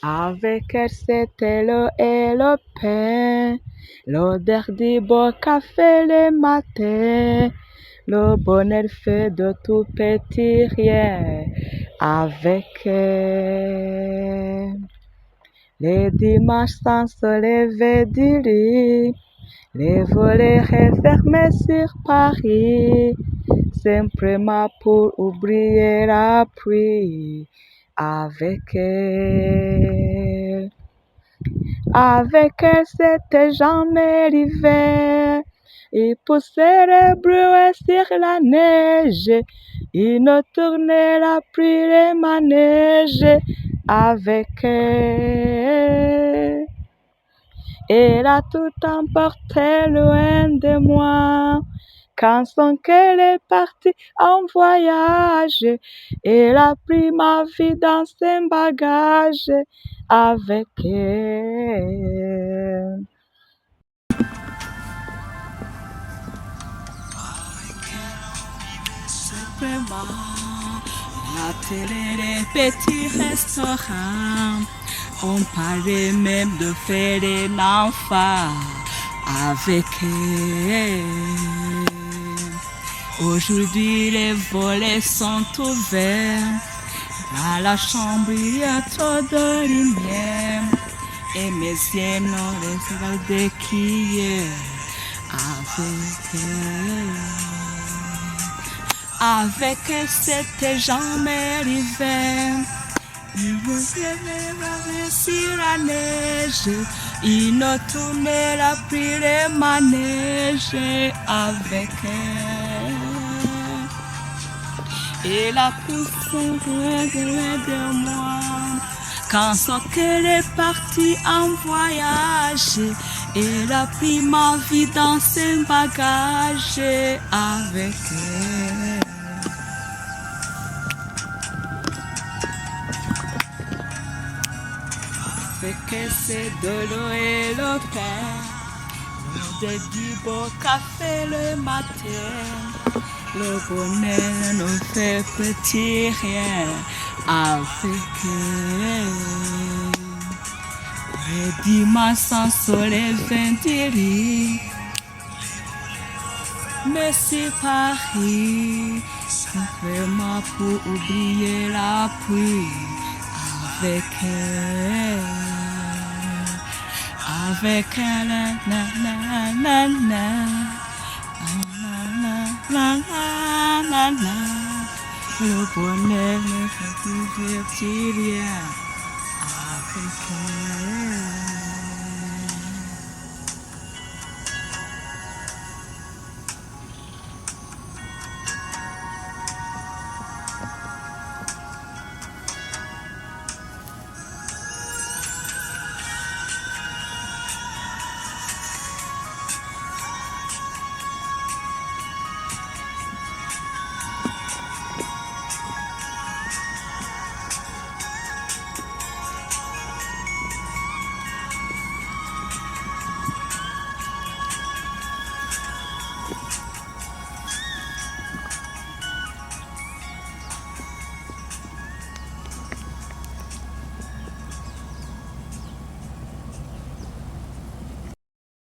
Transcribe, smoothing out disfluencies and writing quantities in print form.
Avec elle, c'était l'eau et le pain, l'odeur du beau café le matin, le bonheur fait de tout petit rien avec elle. Les dimanches sans se lever du lit, les volets refermés sur Paris, simplement pour oublier la pluie avec elle. Avec elle, c'était jamais l'hiver. Il poussait les brouets sur la neige. Il ne tournait la pluie, les manèges avec elle. Elle a tout emporté loin de moi. Quand son cœur est parti en voyage, elle a pris ma vie dans ses bagages avec elle. La télé, les petits restaurants, on parlait même de faire des enfants avec elle. Aujourd'hui les volets sont ouverts, dans la chambre il y a trop de lumière, et mes yeux n'ont regardé qu'hier avec elle. Avec elle c'était jamais l'hiver, il faisait sur la neige, il ne tournait la pluie les manèges avec elle. Et la poussière de moi, quand son cœur est parti en voyage, elle a pris ma vie dans ses bagages avec elle. Avec elle, c'est de l'eau et le pain, l'odeur du beau café le matin. Le bonheur ne fait petit rien avec elle. Les dimanches sans soleil ventilé, mais c'est Paris, simplement pour oublier la pluie avec elle. Avec elle, na na na na. La la la la, le bonheur ne fait plus rien avec elle.